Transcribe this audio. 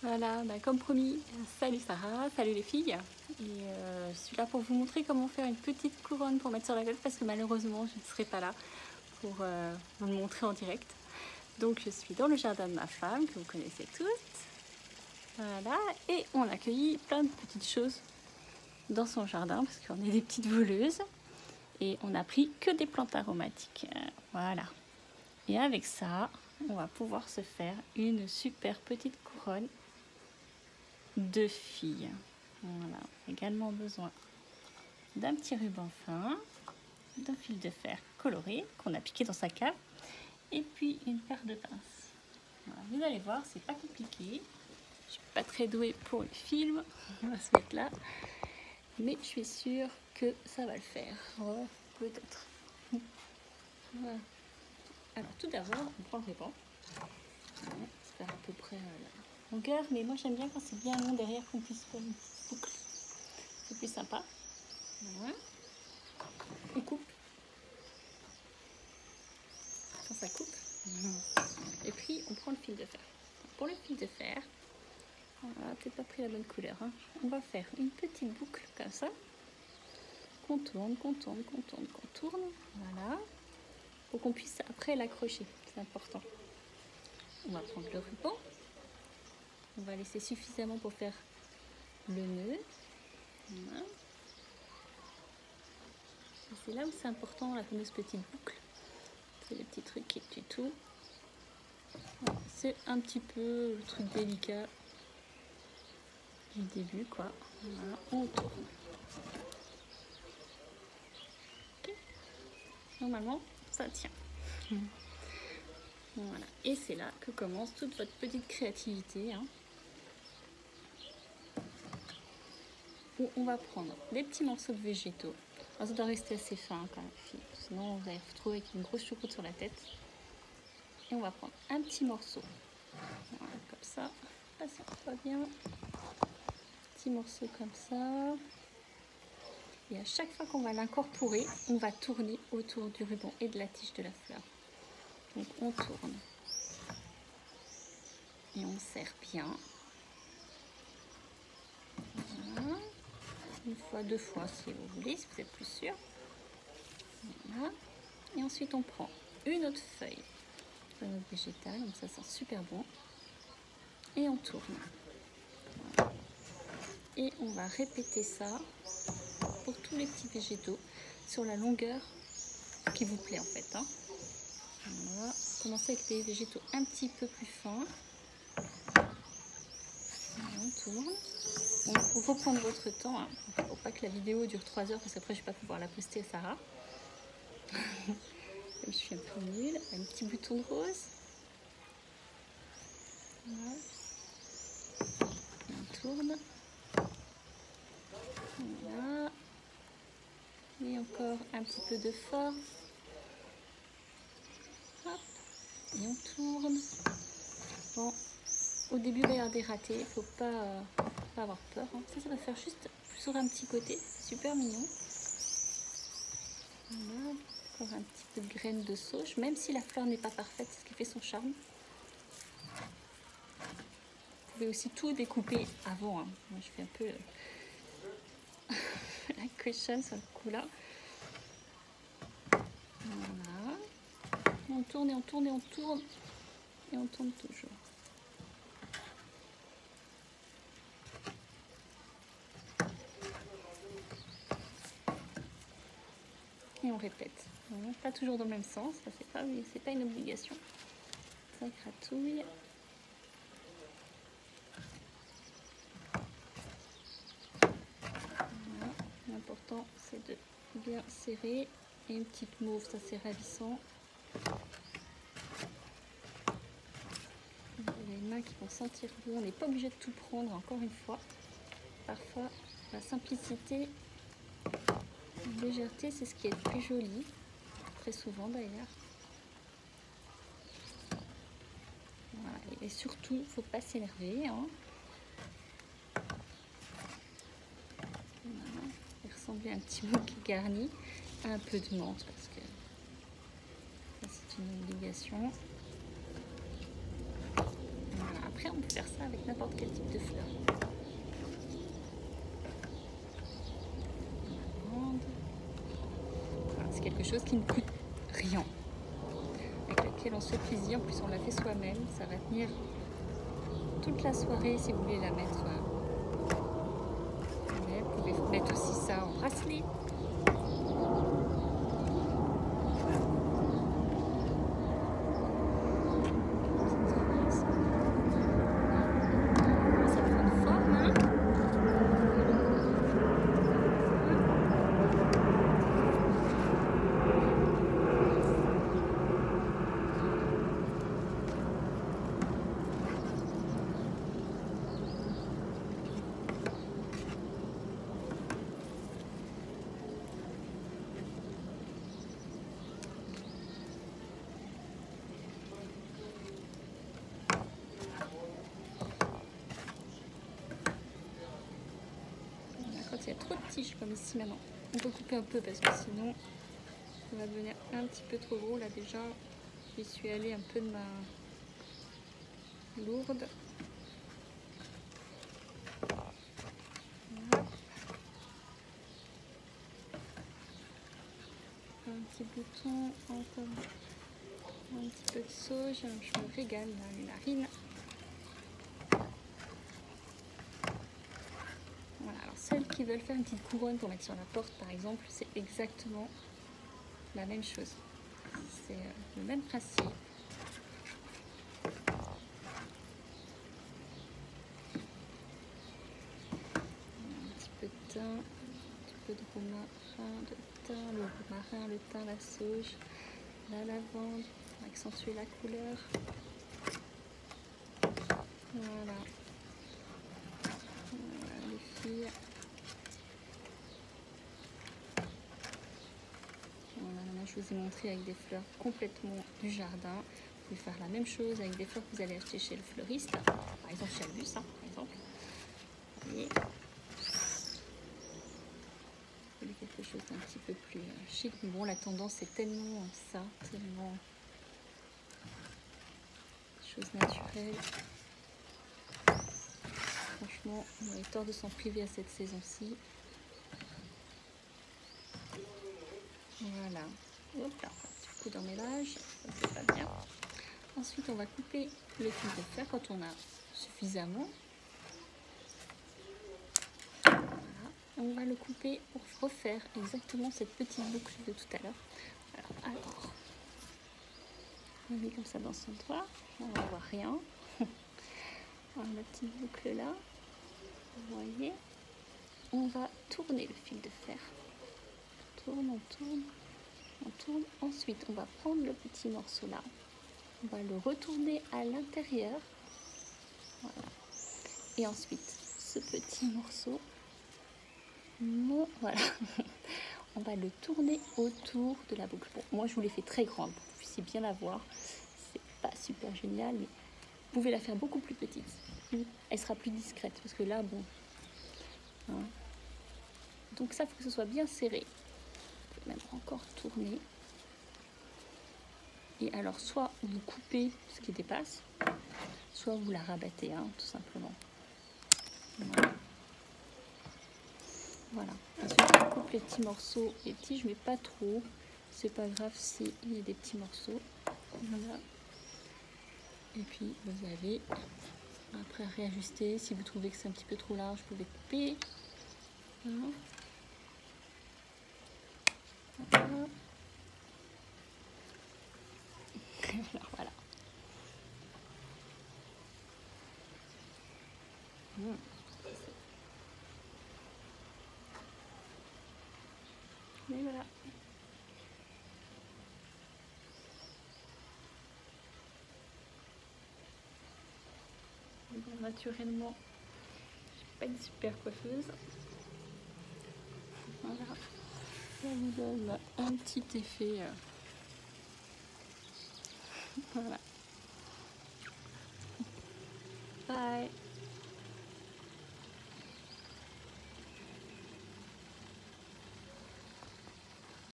Voilà, bah comme promis, salut Sarah, salut les filles. Et je suis là pour vous montrer comment faire une petite couronne pour mettre sur la tête parce que malheureusement je ne serai pas là pour vous le montrer en direct. Donc je suis dans le jardin de ma femme que vous connaissez toutes. Voilà, et on a accueilli plein de petites choses dans son jardin parce qu'on est des petites voleuses. Et on n'a pris que des plantes aromatiques. Voilà. Et avec ça, on va pouvoir se faire une super petite couronne de filles. Voilà. Également besoin d'un petit ruban fin, d'un fil de fer coloré qu'on a piqué dans sa cave, et puis une paire de pinces. Voilà. Vous allez voir, c'est pas compliqué. Je suis pas très douée pour les films. On va se mettre là. Mais je suis sûre que ça va le faire. Oh, peut-être. Voilà. Alors tout d'abord, on prend le ruban. C'est à peu près la longueur, mais moi j'aime bien quand c'est bien long derrière qu'on puisse faire une petite boucle. C'est plus sympa. Voilà. On coupe. Quand ça coupe. Et puis on prend le fil de fer. Pour le fil de fer, on n'a peut-être pas pris la bonne couleur. Hein. On va faire une petite boucle comme ça. Qu'on tourne, qu'on tourne, qu'on tourne, qu'on tourne. Voilà. Pour qu'on puisse après l'accrocher. C'est important. On va prendre le ruban. On va laisser suffisamment pour faire le nœud. Voilà. C'est là où c'est important, la fameuse petite boucle. C'est le petit truc qui est du tout. Voilà. C'est un petit peu le truc délicat du début, quoi. Voilà. On tourne. Okay. Normalement, ça tient. Voilà. Et c'est là que commence toute votre petite créativité. Hein. Où on va prendre des petits morceaux de végétaux. Alors, ça doit rester assez fin quand même, sinon vous allez vous retrouver avec une grosse choucroute sur la tête. Et on va prendre un petit morceau. Voilà, comme ça. Là, ça va bien. Petit morceau comme ça. Et à chaque fois qu'on va l'incorporer, on va tourner autour du ruban et de la tige de la fleur. Donc on tourne. Et on serre bien. Voilà. Une fois, deux fois si vous voulez, si vous êtes plus sûr. Voilà. Et ensuite on prend une autre feuille de notre végétal, donc ça sent super bon. Et on tourne. Voilà. Et on va répéter ça pour tous les petits végétaux sur la longueur qui vous plaît en fait. Hein. Voilà. Commencez avec des végétaux un petit peu plus fins. On tourne. Donc, il faut prendre votre temps, hein, pour pas que la vidéo dure 3 heures, parce qu'après je vais pas pouvoir la poster à Sarah. Je suis un peu nulle. Un petit bouton de rose. Voilà. On tourne. Voilà. Et encore un petit peu de forme. Hop. Et on tourne. Bon, au début il va y avoir des ratés, il ne faut pas avoir peur. Hein. Ça va faire juste sur un petit côté, c'est super mignon. Voilà, encore un petit peu de graines de sauge, même si la fleur n'est pas parfaite, c'est ce qui fait son charme. Vous pouvez aussi tout découper avant. Hein. Moi je fais un peu la cochonne sur le coup là. Voilà. On tourne et on tourne et on tourne. Et on tourne toujours. Et on répète. Voilà, pas toujours dans le même sens, ça c'est pas une obligation. Ça gratouille. Voilà. L'important c'est de bien serrer. Et une petite mauve, ça c'est ravissant. Vous avez les mains qui vont sentir bon. On n'est pas obligé de tout prendre, encore une fois. Parfois, la simplicité, la légèreté, c'est ce qui est le plus joli. Très souvent d'ailleurs. Voilà. Et surtout, il ne faut pas s'énerver. Hein. Voilà. Il ressemblait à un petit bouquet garni. Un peu de menthe parce que ça c'est une obligation. Voilà. après, on peut faire ça avec n'importe quel type de fleurs. Voilà, c'est quelque chose qui ne coûte rien, avec lequel on se fait plaisir. En plus, on l'a fait soi-même. Ça va tenir toute la soirée si vous voulez la mettre. Vous pouvez mettre aussi ça en bracelet. Il y a trop de tiges comme ici maintenant. On peut couper un peu parce que sinon ça va devenir un petit peu trop gros. Là déjà j'y suis allée un peu de ma lourde. Voilà. Un petit bouton, encore un petit peu de sauge. Je me régale dans les narines. Voilà, alors celles qui veulent faire une petite couronne pour mettre sur la porte par exemple, c'est exactement la même chose. C'est le même principe. Un petit peu de thym, un petit peu de romarin, de thym, le romarin, le thym, la sauge, la lavande, pour accentuer la couleur. Voilà. Voilà les filles. Voilà, maintenant je vous ai montré avec des fleurs complètement du jardin. Vous pouvez faire la même chose avec des fleurs que vous allez acheter chez le fleuriste, par exemple chez Albus, par exemple. Voyez, quelque chose d'un petit peu plus chic. Mais bon, la tendance est tellement ça, tellement des choses naturelles. Franchement, on aurait tort de s'en priver à cette saison-ci. Voilà. Hop là, un petit coup d'emmêlage, ça c'est pas bien. Ensuite, on va couper le fil de fer quand on a suffisamment. Voilà. On va le couper pour refaire exactement cette petite boucle de tout à l'heure. Alors, on met comme ça dans son doigt. On va voir rien. Voilà, la petite boucle là. Vous voyez, on va tourner le fil de fer. On tourne, on tourne, on tourne. Ensuite, on va prendre le petit morceau là. On va le retourner à l'intérieur. Voilà. Et ensuite, ce petit morceau, voilà, on va le tourner autour de la boucle. Bon, moi, je vous l'ai fait très grande pour que vous puissiez bien la voir. C'est pas super génial, mais vous pouvez la faire beaucoup plus petite. Elle sera plus discrète parce que là, bon. Hein. Donc ça, il faut que ce soit bien serré. Vous pouvez même encore tourner. Et alors, soit vous coupez ce qui dépasse, soit vous la rabattez, hein, tout simplement. Voilà. Voilà. Ensuite, je coupe les petits morceaux. Les petits, je mets pas trop. C'est pas grave s'il y a des petits morceaux. Voilà. Et puis, vous avez après à réajuster. Si vous trouvez que c'est un petit peu trop large, vous pouvez couper. Voilà. Voilà. Alors, voilà. Et voilà. Bon, naturellement, je suis pas une super coiffeuse. Voilà. Ça vous donne un petit effet. Voilà. Bye.